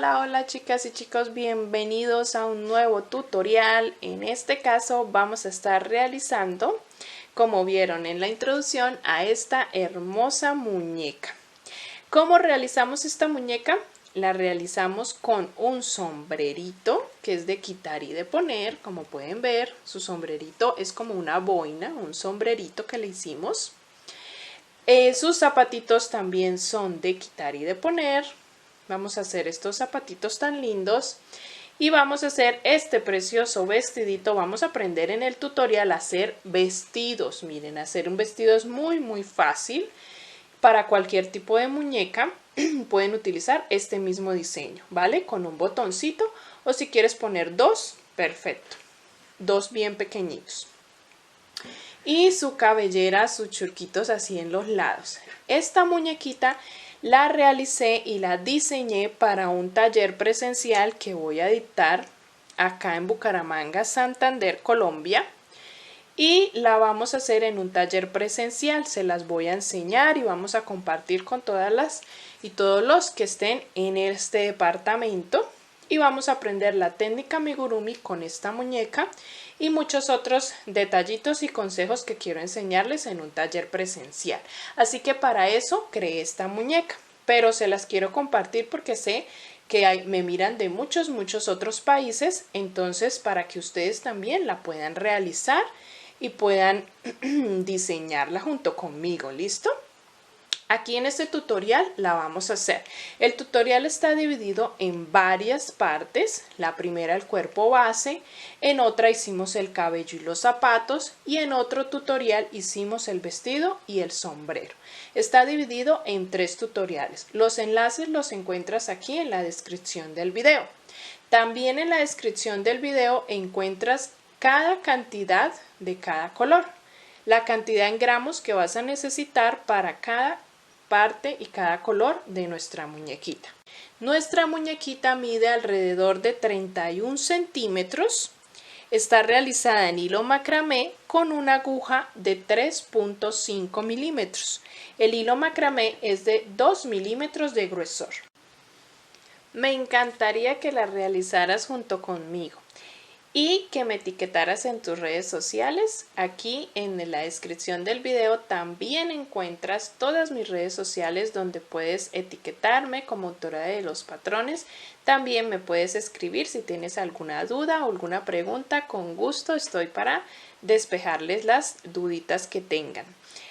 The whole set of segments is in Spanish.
Hola, hola chicas y chicos, bienvenidos a un nuevo tutorial. En este caso vamos a estar realizando, como vieron en la introducción, a esta hermosa muñeca. ¿Cómo realizamos esta muñeca? La realizamos con un sombrerito que es de quitar y de poner. Como pueden ver, su sombrerito es como una boina, un sombrerito que le hicimos. Sus zapatitos también son de quitar y de poner. Vamos a hacer estos zapatitos tan lindos y vamos a hacer este precioso vestidito. Vamos a aprender en el tutorial a hacer vestidos. Miren, hacer un vestido es muy fácil. Para cualquier tipo de muñeca pueden utilizar este mismo diseño, ¿vale? Con un botoncito, o si quieres poner dos, perfecto. Dos bien pequeñitos. Y su cabellera, sus churquitos así en los lados. Esta muñequita la realicé y la diseñé para un taller presencial que voy a dictar acá en Bucaramanga, Santander, Colombia. Y la vamos a hacer en un taller presencial. Se las voy a enseñar y vamos a compartir con todas y todos los que estén en este departamento. Y vamos a aprender la técnica amigurumi con esta muñeca y muchos otros detallitos y consejos que quiero enseñarles en un taller presencial. Así que para eso creé esta muñeca, pero se las quiero compartir porque sé que me miran de muchos otros países, entonces para que ustedes también la puedan realizar y puedan diseñarla junto conmigo, ¿listo? Aquí en este tutorial la vamos a hacer. El tutorial está dividido en varias partes. La primera el cuerpo base, en otra hicimos el cabello y los zapatos y en otro tutorial hicimos el vestido y el sombrero. Está dividido en 3 tutoriales. Los enlaces los encuentras aquí en la descripción del video. También en la descripción del video encuentras cada cantidad de cada color. La cantidad en gramos que vas a necesitar para cada parte y cada color de nuestra muñequita. Nuestra muñequita mide alrededor de 31 centímetros. Está realizada en hilo macramé con una aguja de 3.5 milímetros. El hilo macramé es de 2 milímetros de gruesor. Me encantaría que la realizaras junto conmigo y que me etiquetaras en tus redes sociales. Aquí en la descripción del video también encuentras todas mis redes sociales donde puedes etiquetarme como autora de los patrones. También me puedes escribir si tienes alguna duda o alguna pregunta. Con gusto estoy para despejarles las duditas que tengan.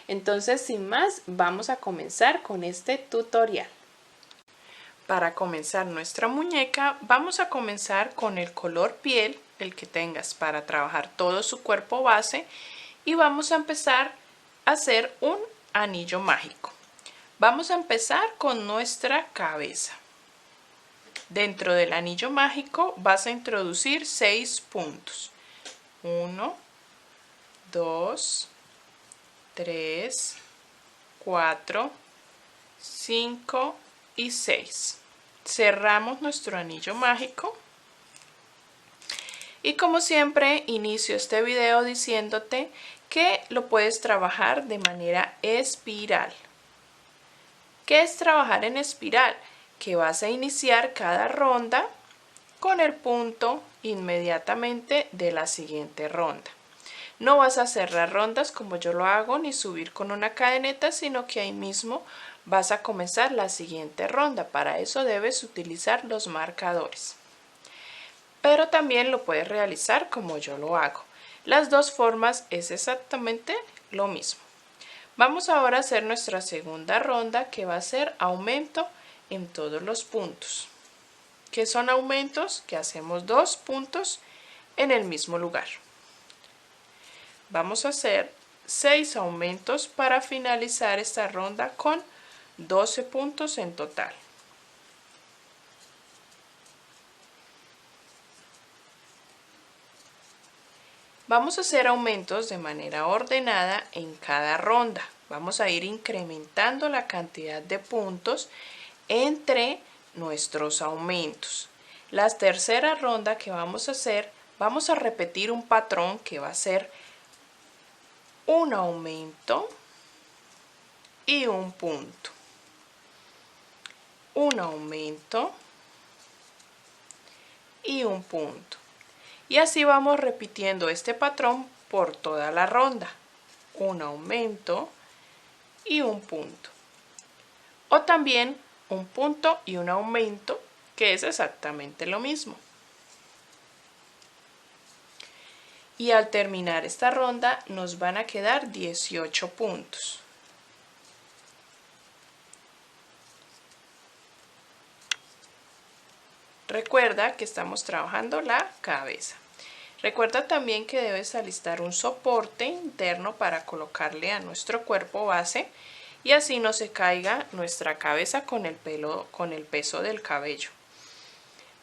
Entonces, sin más, vamos a comenzar con este tutorial. Para comenzar nuestra muñeca, vamos a comenzar con el color piel, el que tengas para trabajar todo su cuerpo base, y vamos a empezar a hacer un anillo mágico. Vamos a empezar con nuestra cabeza. Dentro del anillo mágico vas a introducir 6 puntos. 1, 2, 3, 4, 5 y 6. Cerramos nuestro anillo mágico y como siempre inicio este video diciéndote que lo puedes trabajar de manera espiral. ¿Qué es trabajar en espiral? Que vas a iniciar cada ronda con el punto inmediatamente de la siguiente ronda. No vas a cerrar rondas como yo lo hago ni subir con una cadeneta, sino que ahí mismo vas a comenzar la siguiente ronda. Para eso debes utilizar los marcadores. Pero también lo puedes realizar como yo lo hago. Las dos formas es exactamente lo mismo. Vamos ahora a hacer nuestra segunda ronda, que va a ser aumento en todos los puntos. ¿Qué son aumentos? Que hacemos 2 puntos en el mismo lugar. Vamos a hacer 6 aumentos para finalizar esta ronda con 12 puntos en total. Vamos a hacer aumentos de manera ordenada en cada ronda. Vamos a ir incrementando la cantidad de puntos entre nuestros aumentos. La tercera ronda que vamos a hacer, vamos a repetir un patrón que va a ser un aumento y un punto. Un aumento y un punto. Y así vamos repitiendo este patrón por toda la ronda. Un aumento y un punto. O también un punto y un aumento, que es exactamente lo mismo. Y al terminar esta ronda nos van a quedar 18 puntos. Recuerda que estamos trabajando la cabeza. Recuerda también que debes alistar un soporte interno para colocarle a nuestro cuerpo base y así no se caiga nuestra cabeza con el peso del cabello.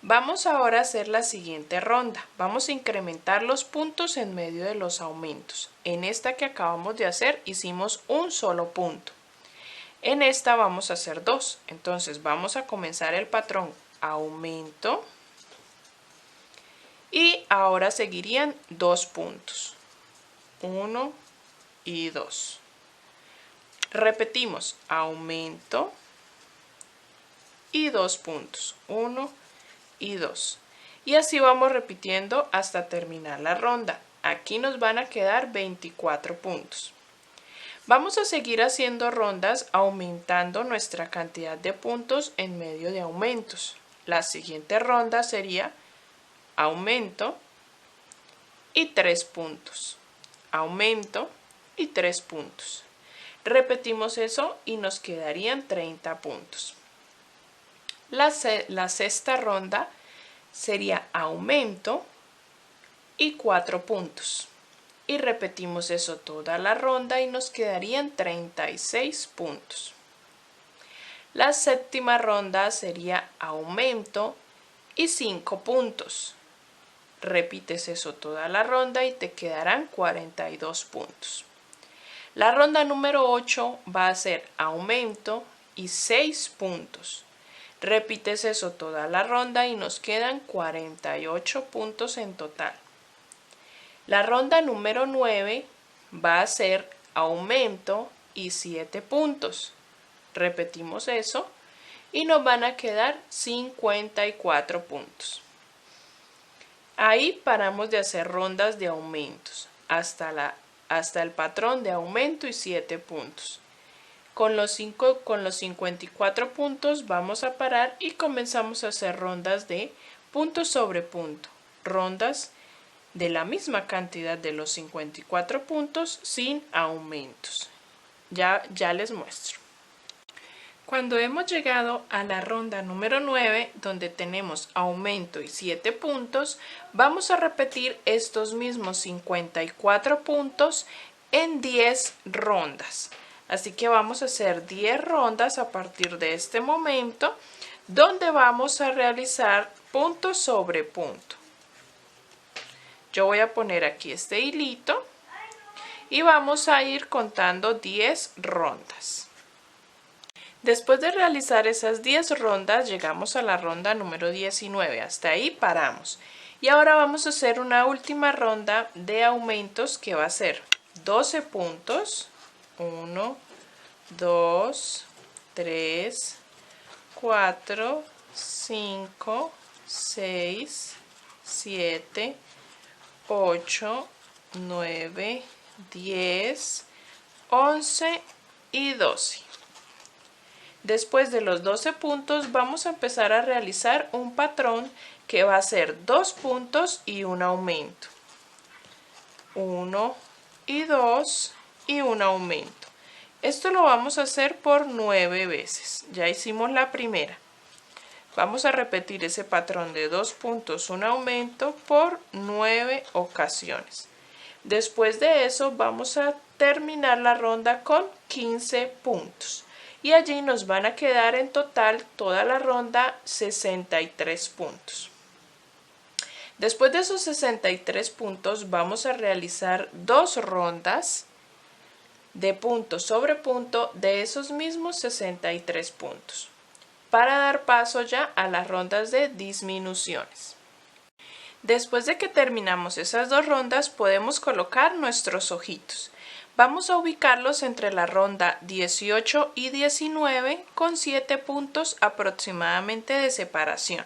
Vamos ahora a hacer la siguiente ronda. Vamos a incrementar los puntos en medio de los aumentos. En esta que acabamos de hacer hicimos un solo punto. En esta vamos a hacer dos. Entonces vamos a comenzar el patrón aumento y ahora seguirían 2 puntos. 1 y 2. Repetimos aumento y 2 puntos. 1 y 2. Y así vamos repitiendo hasta terminar la ronda. Aquí nos van a quedar 24 puntos. Vamos a seguir haciendo rondas aumentando nuestra cantidad de puntos en medio de aumentos. La siguiente ronda sería aumento y 3 puntos. Aumento y 3 puntos. Repetimos eso y nos quedarían 30 puntos. La sexta ronda sería aumento y 4 puntos. Y repetimos eso toda la ronda y nos quedarían 36 puntos. La séptima ronda sería aumento y 5 puntos. Repites eso toda la ronda y te quedarán 42 puntos. La ronda número 8 va a ser aumento y 6 puntos. Repites eso toda la ronda y nos quedan 48 puntos en total. La ronda número 9 va a ser aumento y 7 puntos. Repetimos eso y nos van a quedar 54 puntos. Ahí paramos de hacer rondas de aumentos hasta el patrón de aumento y 7 puntos. Con los 54 puntos vamos a parar y comenzamos a hacer rondas de punto sobre punto. Rondas de la misma cantidad de los 54 puntos sin aumentos. Ya les muestro. Cuando hemos llegado a la ronda número 9, donde tenemos aumento y 7 puntos, vamos a repetir estos mismos 54 puntos en 10 rondas. Así que vamos a hacer 10 rondas a partir de este momento, donde vamos a realizar punto sobre punto. Yo voy a poner aquí este hilito y vamos a ir contando 10 rondas. Después de realizar esas 10 rondas, llegamos a la ronda número 19. Hasta ahí paramos. Y ahora vamos a hacer una última ronda de aumentos que va a ser 12 puntos. 1, 2, 3, 4, 5, 6, 7, 8, 9, 10, 11 y 12. Después de los 12 puntos vamos a empezar a realizar un patrón que va a ser 2 puntos y un aumento. 1 y 2 y un aumento. Esto lo vamos a hacer por 9 veces. Ya hicimos la primera. Vamos a repetir ese patrón de 2 puntos, un aumento por 9 ocasiones. Después de eso vamos a terminar la ronda con 15 puntos. Y allí nos van a quedar en total toda la ronda 63 puntos. Después de esos 63 puntos vamos a realizar 2 rondas de punto sobre punto de esos mismos 63 puntos para dar paso ya a las rondas de disminuciones. Después de que terminamos esas 2 rondas podemos colocar nuestros ojitos. Vamos a ubicarlos entre la ronda 18 y 19 con 7 puntos aproximadamente de separación.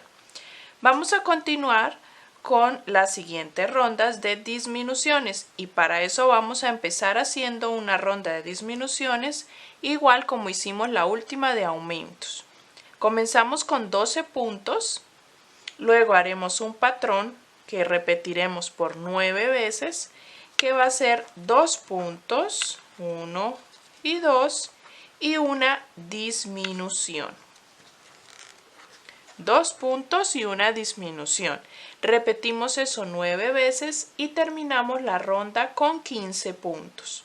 Vamos a continuar con las siguientes rondas de disminuciones y para eso vamos a empezar haciendo una ronda de disminuciones igual como hicimos la última de aumentos. Comenzamos con 12 puntos, luego haremos un patrón que repetiremos por 9 veces, que va a ser 2 puntos, 1 y 2 y una disminución. 2 puntos y una disminución. Repetimos eso 9 veces y terminamos la ronda con 15 puntos.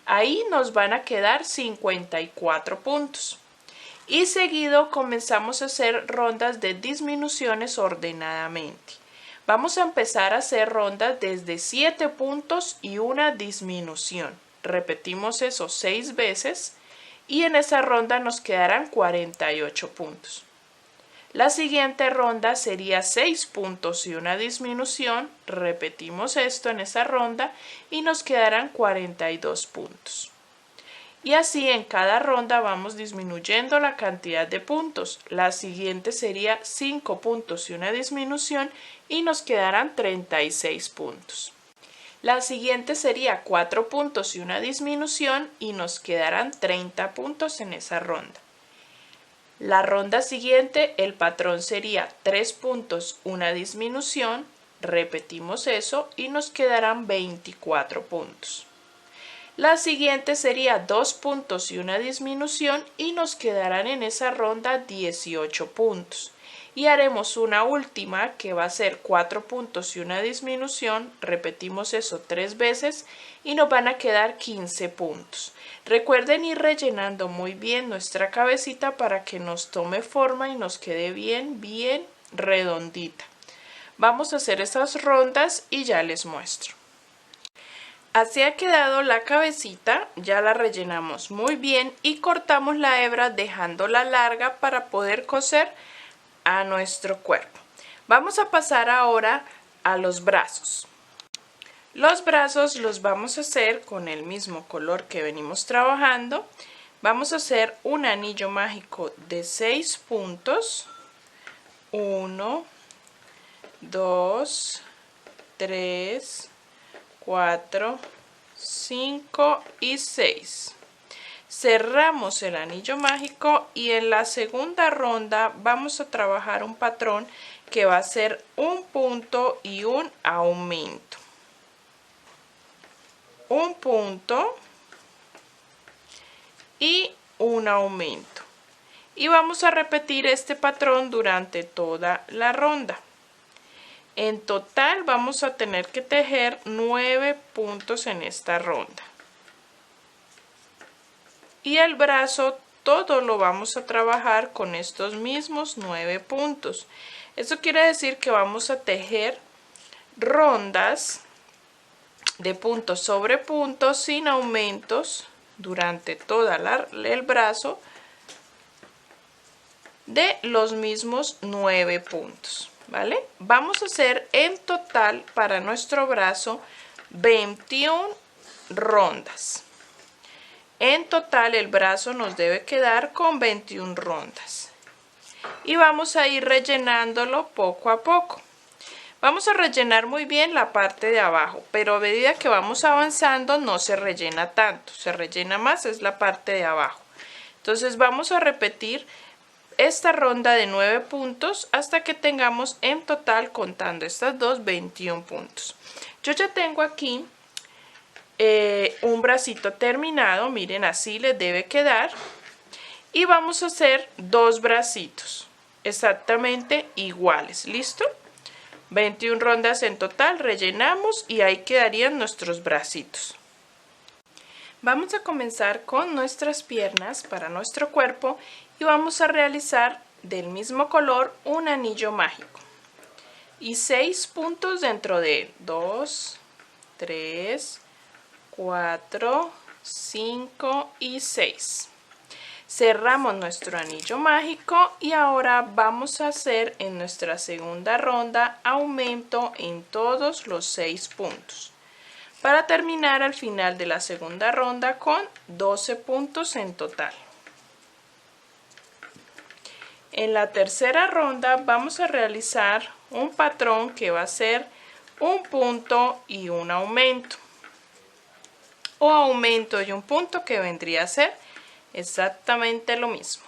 Ahí nos van a quedar 54 puntos. Y seguido comenzamos a hacer rondas de disminuciones ordenadamente. Vamos a empezar a hacer rondas desde 7 puntos y una disminución. Repetimos eso 6 veces y en esa ronda nos quedarán 48 puntos. La siguiente ronda sería 6 puntos y una disminución. Repetimos esto en esa ronda y nos quedarán 42 puntos. Y así en cada ronda vamos disminuyendo la cantidad de puntos. La siguiente sería 5 puntos y una disminución y nos quedarán 36 puntos. La siguiente sería 4 puntos y una disminución y nos quedarán 30 puntos en esa ronda. La ronda siguiente, el patrón sería 3 puntos, una disminución. Repetimos eso y nos quedarán 24 puntos. La siguiente sería 2 puntos y una disminución y nos quedarán en esa ronda 18 puntos. Y haremos una última que va a ser 4 puntos y una disminución. Repetimos eso 3 veces y nos van a quedar 15 puntos. Recuerden ir rellenando muy bien nuestra cabecita para que nos tome forma y nos quede bien redondita. Vamos a hacer esas rondas y ya les muestro. Así ha quedado la cabecita, ya la rellenamos muy bien y cortamos la hebra dejándola larga para poder coser a nuestro cuerpo. Vamos a pasar ahora a los brazos. Los brazos los vamos a hacer con el mismo color que venimos trabajando. Vamos a hacer un anillo mágico de 6 puntos. 1, 2, 3, 4, 5 y 6. Cerramos el anillo mágico y en la segunda ronda vamos a trabajar un patrón que va a ser un punto y un aumento. Un punto y un aumento. Y vamos a repetir este patrón durante toda la ronda. En total vamos a tener que tejer 9 puntos en esta ronda. Y el brazo todo lo vamos a trabajar con estos mismos 9 puntos. Eso quiere decir que vamos a tejer rondas de puntos sobre puntos sin aumentos durante todo el brazo de los mismos 9 puntos. ¿Vale? Vamos a hacer en total para nuestro brazo 21 rondas. En total el brazo nos debe quedar con 21 rondas. Y vamos a ir rellenándolo poco a poco. Vamos a rellenar muy bien la parte de abajo, pero a medida que vamos avanzando no se rellena tanto. Se rellena más es la parte de abajo. Entonces vamos a repetir esta ronda de 9 puntos hasta que tengamos en total, contando estas dos, 21 puntos. Yo ya tengo aquí un bracito terminado, miren, así les debe quedar. Y vamos a hacer dos bracitos exactamente iguales, ¿listo? 21 rondas en total, rellenamos y ahí quedarían nuestros bracitos. Vamos a comenzar con nuestras piernas para nuestro cuerpo y vamos a realizar del mismo color un anillo mágico y 6 puntos dentro de él. 2, 3, 4, 5 y 6. Cerramos nuestro anillo mágico y ahora vamos a hacer en nuestra segunda ronda aumento en todos los 6 puntos. Para terminar al final de la segunda ronda con 12 puntos en total. En la tercera ronda vamos a realizar un patrón que va a ser un punto y un aumento. O aumento y un punto, que vendría a ser exactamente lo mismo.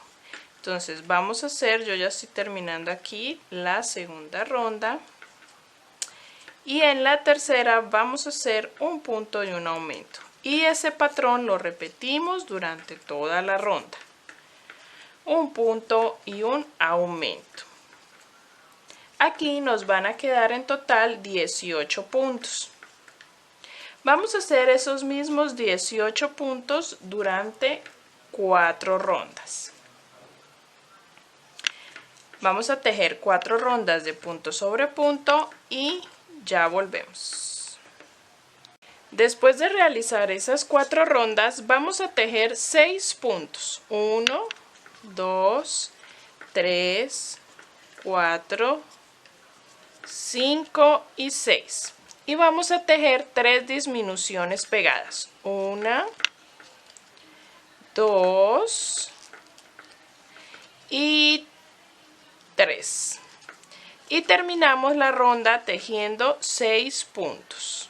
Entonces vamos a hacer, yo ya estoy terminando aquí la segunda ronda. Y en la tercera vamos a hacer un punto y un aumento. Y ese patrón lo repetimos durante toda la ronda. Un punto y un aumento. Aquí nos van a quedar en total 18 puntos. Vamos a hacer esos mismos 18 puntos durante 4 rondas. Vamos a tejer 4 rondas de punto sobre punto y ya volvemos. Después de realizar esas 4 rondas, vamos a tejer 6 puntos. 1, 2, 3, 4, 5 y 6. Y vamos a tejer 3 disminuciones pegadas. 1, 2 y 3. Y terminamos la ronda tejiendo 6 puntos.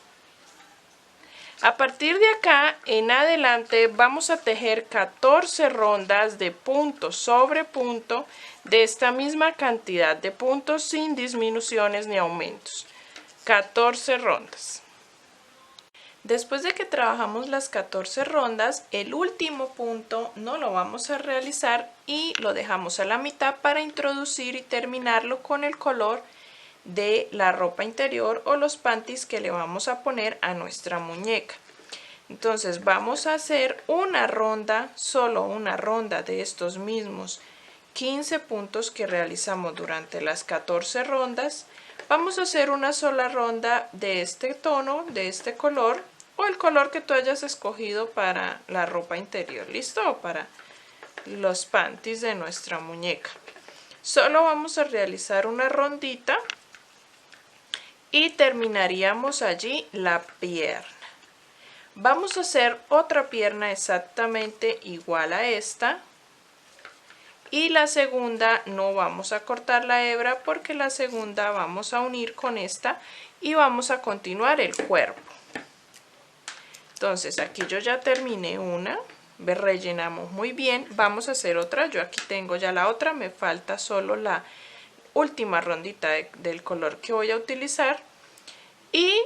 A partir de acá en adelante vamos a tejer 14 rondas de punto sobre punto de esta misma cantidad de puntos sin disminuciones ni aumentos. 14 rondas. Después de que trabajamos las 14 rondas, el último punto no lo vamos a realizar y lo dejamos a la mitad para introducir y terminarlo con el color de la ropa interior o los panties que le vamos a poner a nuestra muñeca. Entonces vamos a hacer una ronda, solo una ronda de estos mismos 15 puntos que realizamos durante las 14 rondas. Vamos a hacer una sola ronda de este tono, de este color o el color que tú hayas escogido para la ropa interior, ¿listo? O para los panties de nuestra muñeca. Solo vamos a realizar una rondita y terminaríamos allí la pierna. Vamos a hacer otra pierna exactamente igual a esta. Y la segunda no vamos a cortar la hebra porque la segunda vamos a unir con esta y vamos a continuar el cuerpo. Entonces aquí yo ya terminé una, rellenamos muy bien, vamos a hacer otra, yo aquí tengo ya la otra, me falta solo la última rondita del color que voy a utilizar y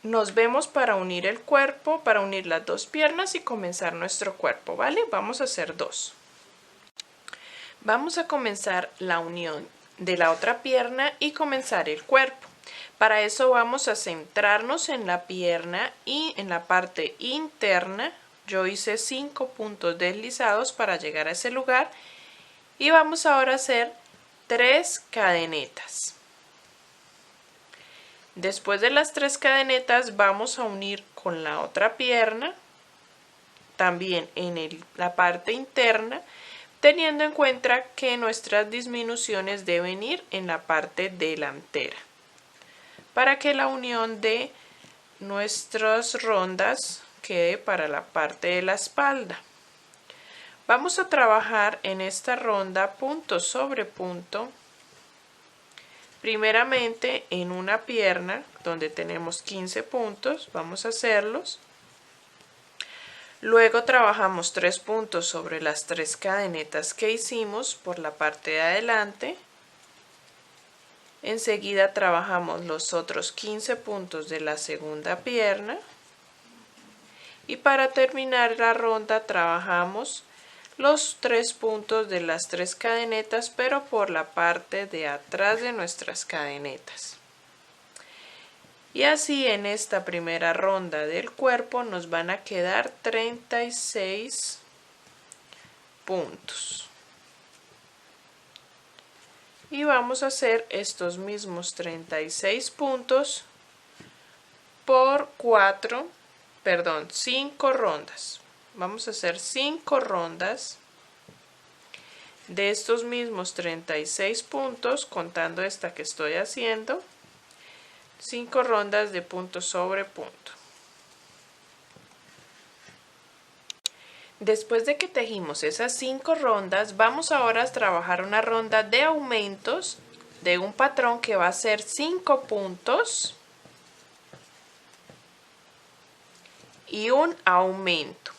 nos vemos para unir el cuerpo, para unir las dos piernas y comenzar nuestro cuerpo, ¿vale? Vamos a hacer dos. Vamos a comenzar la unión de la otra pierna y comenzar el cuerpo. Para eso vamos a centrarnos en la pierna y en la parte interna. Yo hice 5 puntos deslizados para llegar a ese lugar y vamos ahora a hacer 3 cadenetas. Después de las 3 cadenetas vamos a unir con la otra pierna, también en la parte interna, teniendo en cuenta que nuestras disminuciones deben ir en la parte delantera, para que la unión de nuestras rondas quede para la parte de la espalda. Vamos a trabajar en esta ronda punto sobre punto, primeramente en una pierna donde tenemos 15 puntos, vamos a hacerlos. Luego trabajamos 3 puntos sobre las 3 cadenetas que hicimos por la parte de adelante. Enseguida trabajamos los otros 15 puntos de la segunda pierna. Y para terminar la ronda trabajamos los 3 puntos de las 3 cadenetas, pero por la parte de atrás de nuestras cadenetas. Y así en esta primera ronda del cuerpo nos van a quedar 36 puntos. Y vamos a hacer estos mismos 36 puntos por 5 rondas. Vamos a hacer 5 rondas de estos mismos 36 puntos, contando esta que estoy haciendo. 5 rondas de punto sobre punto. Después de que tejimos esas 5 rondas, vamos ahora a trabajar una ronda de aumentos de un patrón que va a ser 5 puntos y un aumento.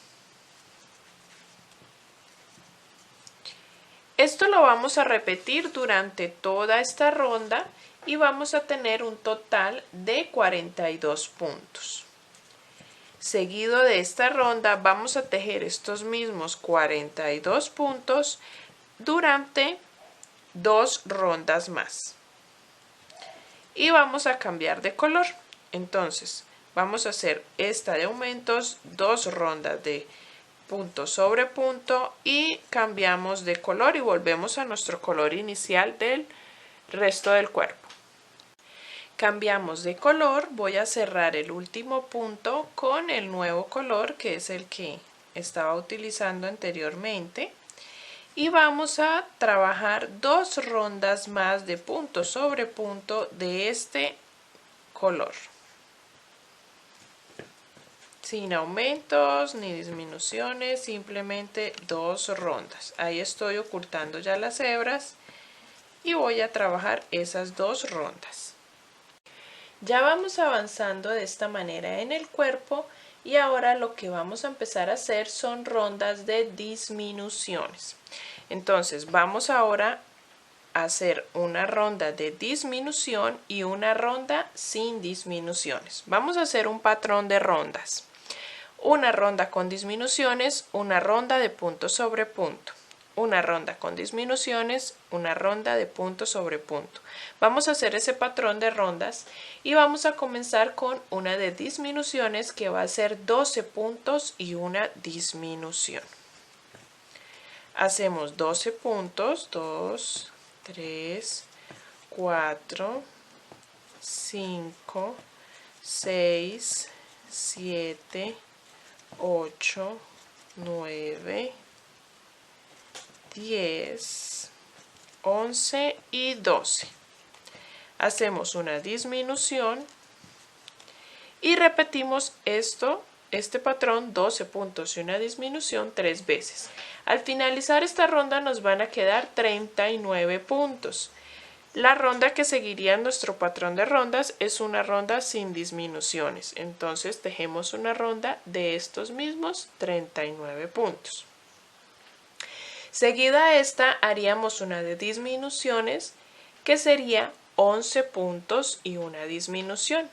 Esto lo vamos a repetir durante toda esta ronda y vamos a tener un total de 42 puntos. Seguido de esta ronda vamos a tejer estos mismos 42 puntos durante 2 rondas más. Y vamos a cambiar de color. Entonces vamos a hacer esta de aumentos, 2 rondas de punto sobre punto y cambiamos de color y volvemos a nuestro color inicial del resto del cuerpo. Cambiamos de color, voy a cerrar el último punto con el nuevo color que es el que estaba utilizando anteriormente y vamos a trabajar 2 rondas más de punto sobre punto de este color. Sin aumentos ni disminuciones, simplemente 2 rondas. Ahí estoy ocultando ya las hebras y voy a trabajar esas 2 rondas. Ya vamos avanzando de esta manera en el cuerpo y ahora lo que vamos a empezar a hacer son rondas de disminuciones. Entonces vamos ahora a hacer una ronda de disminución y una ronda sin disminuciones. Vamos a hacer un patrón de rondas. Una ronda con disminuciones, una ronda de punto sobre punto. Una ronda con disminuciones, una ronda de punto sobre punto. Vamos a hacer ese patrón de rondas y vamos a comenzar con una de disminuciones que va a ser 12 puntos y una disminución. Hacemos 12 puntos, 2, 3, 4, 5, 6, 7, 8, 9, 10, 11 y 12. Hacemos una disminución y repetimos este patrón 12 puntos y una disminución 3 veces. Al finalizar esta ronda nos van a quedar 39 puntos. La ronda que seguiría en nuestro patrón de rondas es una ronda sin disminuciones. Entonces tejemos una ronda de estos mismos 39 puntos. Seguida a esta haríamos una de disminuciones que sería 11 puntos y una disminución.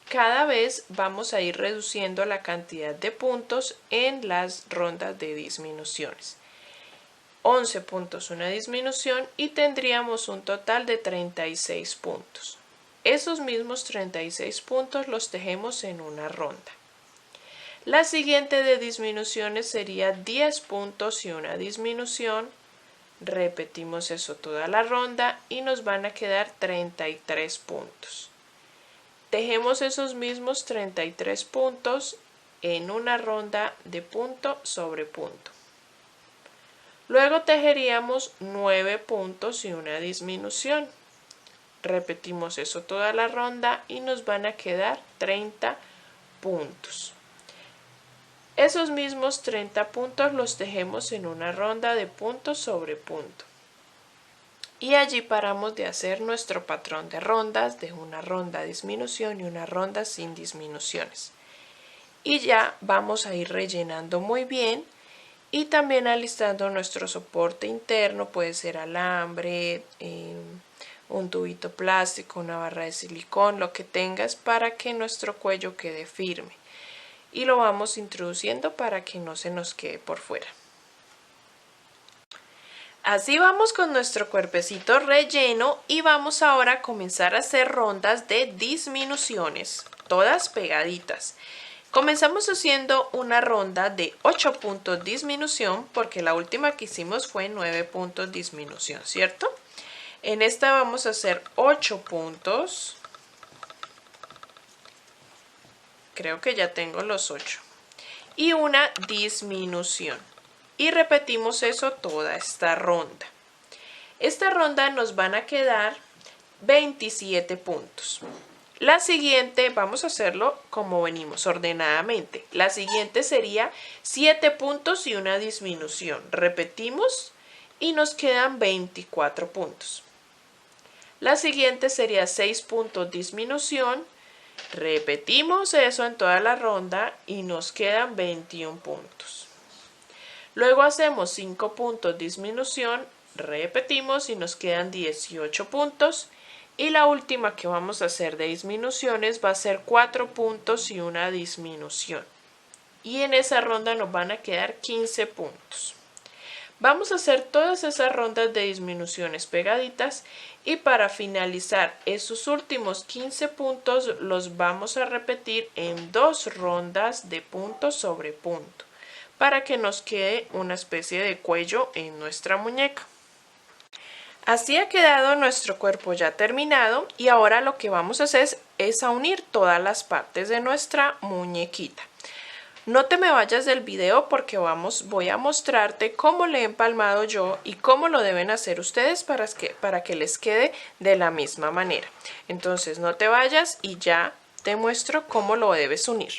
Cada vez vamos a ir reduciendo la cantidad de puntos en las rondas de disminuciones. 11 puntos una disminución y tendríamos un total de 36 puntos. Esos mismos 36 puntos los tejemos en una ronda. La siguiente de disminuciones sería 10 puntos y una disminución. Repetimos eso toda la ronda y nos van a quedar 33 puntos. Tejemos esos mismos 33 puntos en una ronda de punto sobre punto. Luego tejeríamos 9 puntos y una disminución. Repetimos eso toda la ronda y nos van a quedar 30 puntos. Esos mismos 30 puntos los tejemos en una ronda de punto sobre punto. Y allí paramos de hacer nuestro patrón de rondas de una ronda disminución y una ronda sin disminuciones. Y ya vamos a ir rellenando muy bien y también alistando nuestro soporte interno, puede ser alambre, un tubito plástico, una barra de silicón, lo que tengas para que nuestro cuello quede firme. Y lo vamos introduciendo para que no se nos quede por fuera. Así vamos con nuestro cuerpecito relleno y vamos ahora a comenzar a hacer rondas de disminuciones, todas pegaditas. Comenzamos haciendo una ronda de 8 puntos disminución porque la última que hicimos fue 9 puntos disminución, ¿cierto? En esta vamos a hacer 8 puntos. Creo que ya tengo los 8. Y una disminución. Y repetimos eso toda esta ronda. Esta ronda nos van a quedar 27 puntos. La siguiente, vamos a hacerlo como venimos, ordenadamente. La siguiente sería 7 puntos y una disminución. Repetimos y nos quedan 24 puntos. La siguiente sería 6 puntos disminución. Repetimos eso en toda la ronda y nos quedan 21 puntos. Luego hacemos 5 puntos disminución. Repetimos y nos quedan 18 puntos. Y la última que vamos a hacer de disminuciones va a ser 4 puntos y una disminución. Y en esa ronda nos van a quedar 15 puntos. Vamos a hacer todas esas rondas de disminuciones pegaditas y para finalizar esos últimos 15 puntos los vamos a repetir en 2 rondas de punto sobre punto para que nos quede una especie de cuello en nuestra muñeca. Así ha quedado nuestro cuerpo ya terminado y ahora lo que vamos a hacer es a unir todas las partes de nuestra muñequita. No te me vayas del video porque voy a mostrarte cómo le he empalmado yo y cómo lo deben hacer ustedes para que les quede de la misma manera. Entonces no te vayas y ya te muestro cómo lo debes unir.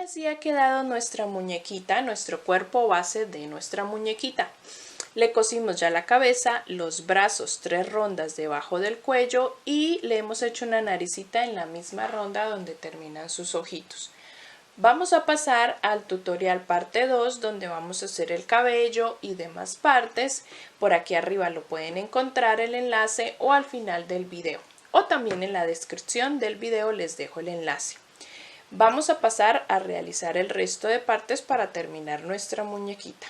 Así ha quedado nuestra muñequita, nuestro cuerpo base de nuestra muñequita. Le cosimos ya la cabeza, los brazos 3 rondas debajo del cuello y le hemos hecho una naricita en la misma ronda donde terminan sus ojitos. Vamos a pasar al tutorial parte 2 donde vamos a hacer el cabello y demás partes. Por aquí arriba lo pueden encontrar el enlace o al final del video. O también en la descripción del video les dejo el enlace. Vamos a pasar a realizar el resto de partes para terminar nuestra muñequita.